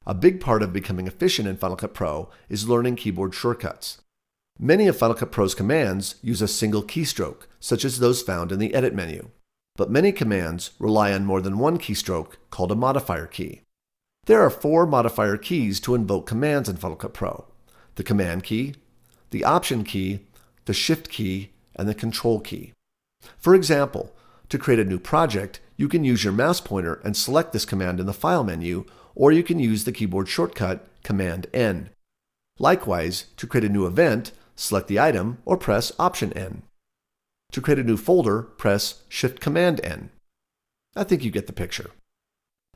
A big part of becoming efficient in Final Cut Pro is learning keyboard shortcuts. Many of Final Cut Pro's commands use a single keystroke, such as those found in the Edit menu. But many commands rely on more than one keystroke, called a modifier key. There are 4 modifier keys to invoke commands in Final Cut Pro: the Command key, the Option key, the Shift key, and the Control key. For example, to create a new project, you can use your mouse pointer and select this command in the File menu, or you can use the keyboard shortcut Command-N. Likewise, to create a new event, select the item or press Option-N. To create a new folder, press Shift-Command-N. I think you get the picture.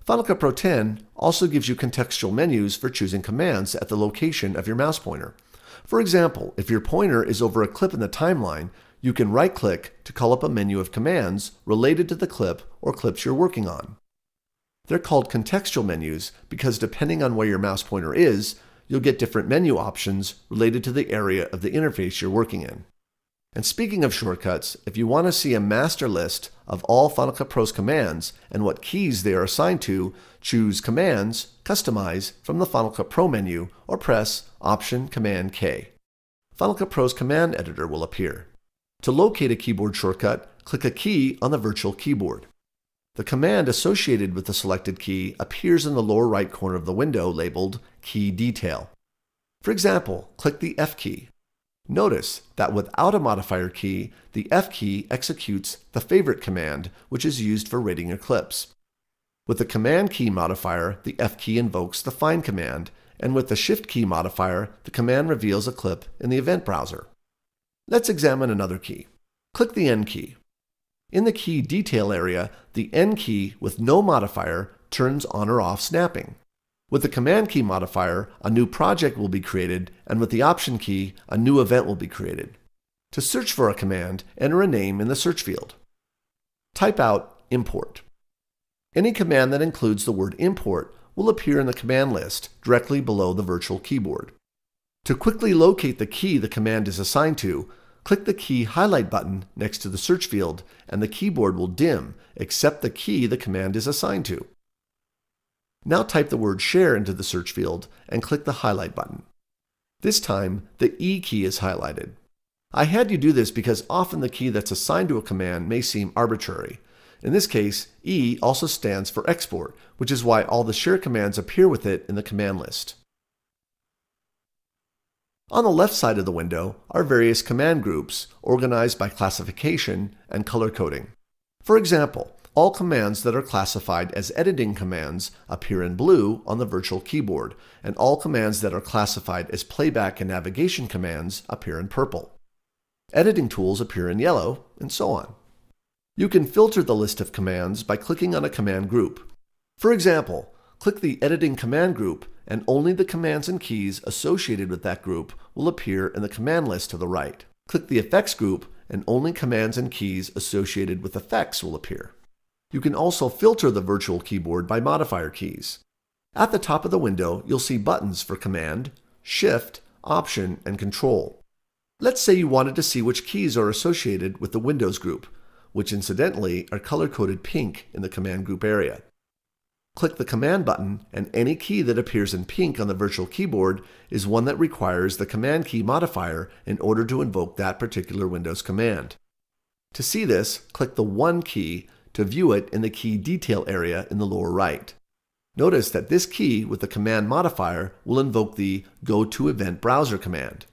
Final Cut Pro 10 also gives you contextual menus for choosing commands at the location of your mouse pointer. For example, if your pointer is over a clip in the timeline, you can right-click to call up a menu of commands related to the clip or clips you're working on. They're called contextual menus because depending on where your mouse pointer is, you'll get different menu options related to the area of the interface you're working in. And speaking of shortcuts, if you want to see a master list of all Final Cut Pro's commands and what keys they are assigned to, choose Commands, Customize from the Final Cut Pro menu or press Option-Command-K. Final Cut Pro's command editor will appear. To locate a keyboard shortcut, click a key on the virtual keyboard. The command associated with the selected key appears in the lower right corner of the window labeled Key Detail. For example, click the F key. Notice that without a modifier key, the F key executes the Favorite command, which is used for rating your clips. With the Command key modifier, the F key invokes the Find command, and with the Shift key modifier, the command reveals a clip in the event browser. Let's examine another key. Click the N key. In the Key Detail area, the N key with no modifier turns on or off snapping. With the Command key modifier, a new project will be created, and with the Option key, a new event will be created. To search for a command, enter a name in the search field. Type out import. Any command that includes the word import will appear in the command list directly below the virtual keyboard. To quickly locate the key the command is assigned to, click the key highlight button next to the search field, and the keyboard will dim except the key the command is assigned to. Now type the word Share into the search field and click the highlight button. This time, the E key is highlighted. I had you do this because often the key that's assigned to a command may seem arbitrary. In this case, E also stands for Export, which is why all the Share commands appear with it in the command list. On the left side of the window are various command groups organized by classification and color coding. For example, all commands that are classified as editing commands appear in blue on the virtual keyboard, and all commands that are classified as playback and navigation commands appear in purple. Editing tools appear in yellow, and so on. You can filter the list of commands by clicking on a command group. For example, click the Editing Command group, and only the commands and keys associated with that group will appear in the command list to the right. Click the Effects group, and only commands and keys associated with effects will appear. You can also filter the virtual keyboard by modifier keys. At the top of the window, you'll see buttons for Command, Shift, Option, and Control. Let's say you wanted to see which keys are associated with the Windows group, which incidentally are color-coded pink in the command group area. Click the Command button, and any key that appears in pink on the virtual keyboard is one that requires the Command key modifier in order to invoke that particular Windows command. To see this, click the 1 key to view it in the Key Detail area in the lower right. Notice that this key with the command modifier will invoke the Go to Event Browser command.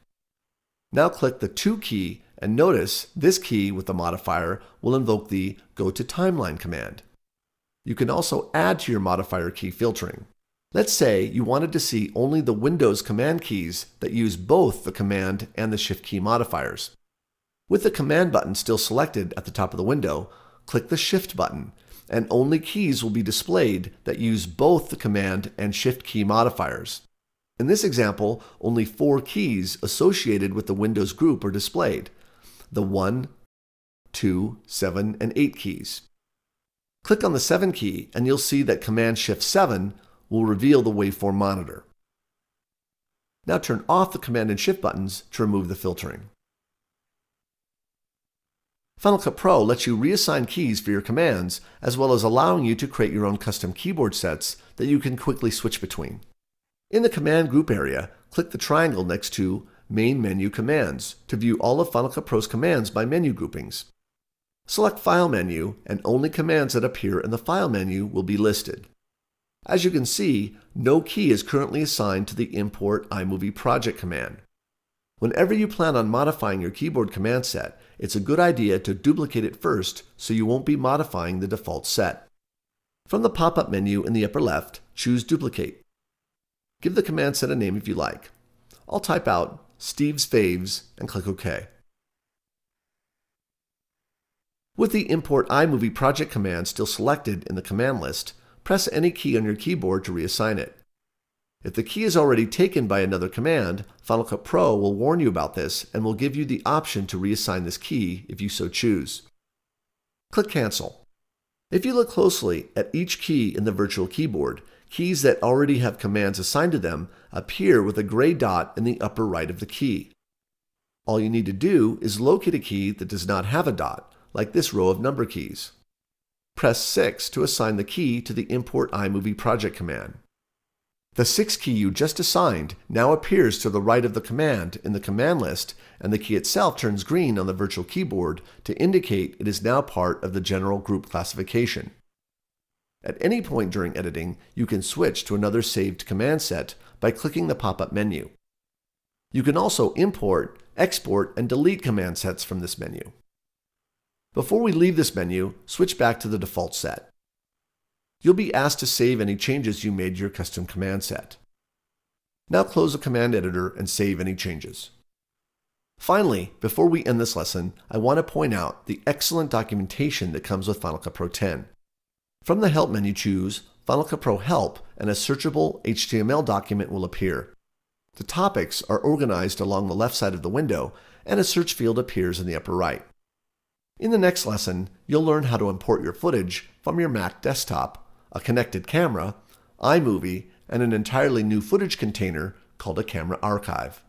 Now click the 2 key, and notice this key with the modifier will invoke the Go to Timeline command. You can also add to your modifier key filtering. Let's say you wanted to see only the Windows command keys that use both the Command and the Shift key modifiers. With the Command button still selected at the top of the window, click the Shift button, and only keys will be displayed that use both the Command and Shift key modifiers. In this example, only 4 keys associated with the Windows group are displayed: the 1, 2, 7, and 8 keys. Click on the 7 key and you'll see that Command-Shift-7 will reveal the waveform monitor. Now turn off the Command and Shift buttons to remove the filtering. Final Cut Pro lets you reassign keys for your commands, as well as allowing you to create your own custom keyboard sets that you can quickly switch between. In the Command Group area, click the triangle next to Main Menu Commands to view all of Final Cut Pro's commands by menu groupings. Select File menu, and only commands that appear in the File menu will be listed. As you can see, no key is currently assigned to the Import iMovie Project command. Whenever you plan on modifying your keyboard command set, it's a good idea to duplicate it first so you won't be modifying the default set. From the pop-up menu in the upper left, choose Duplicate. Give the command set a name if you like. I'll type out Steve's Faves and click OK. With the Import iMovie Project command still selected in the command list, press any key on your keyboard to reassign it. If the key is already taken by another command, Final Cut Pro will warn you about this and will give you the option to reassign this key if you so choose. Click Cancel. If you look closely at each key in the virtual keyboard, keys that already have commands assigned to them appear with a gray dot in the upper right of the key. All you need to do is locate a key that does not have a dot, like this row of number keys. Press 6 to assign the key to the Import iMovie Project command. The 6th key you just assigned now appears to the right of the command in the command list, and the key itself turns green on the virtual keyboard to indicate it is now part of the general group classification. At any point during editing, you can switch to another saved command set by clicking the pop-up menu. You can also import, export, and delete command sets from this menu. Before we leave this menu, switch back to the default set. You'll be asked to save any changes you made to your custom command set. Now close the command editor and save any changes. Finally, before we end this lesson, I want to point out the excellent documentation that comes with Final Cut Pro 10. From the Help menu, choose Final Cut Pro Help, and a searchable HTML document will appear. The topics are organized along the left side of the window, and a search field appears in the upper right. In the next lesson, you'll learn how to import your footage from your Mac desktop, a connected camera, iMovie, and an entirely new footage container called a camera archive.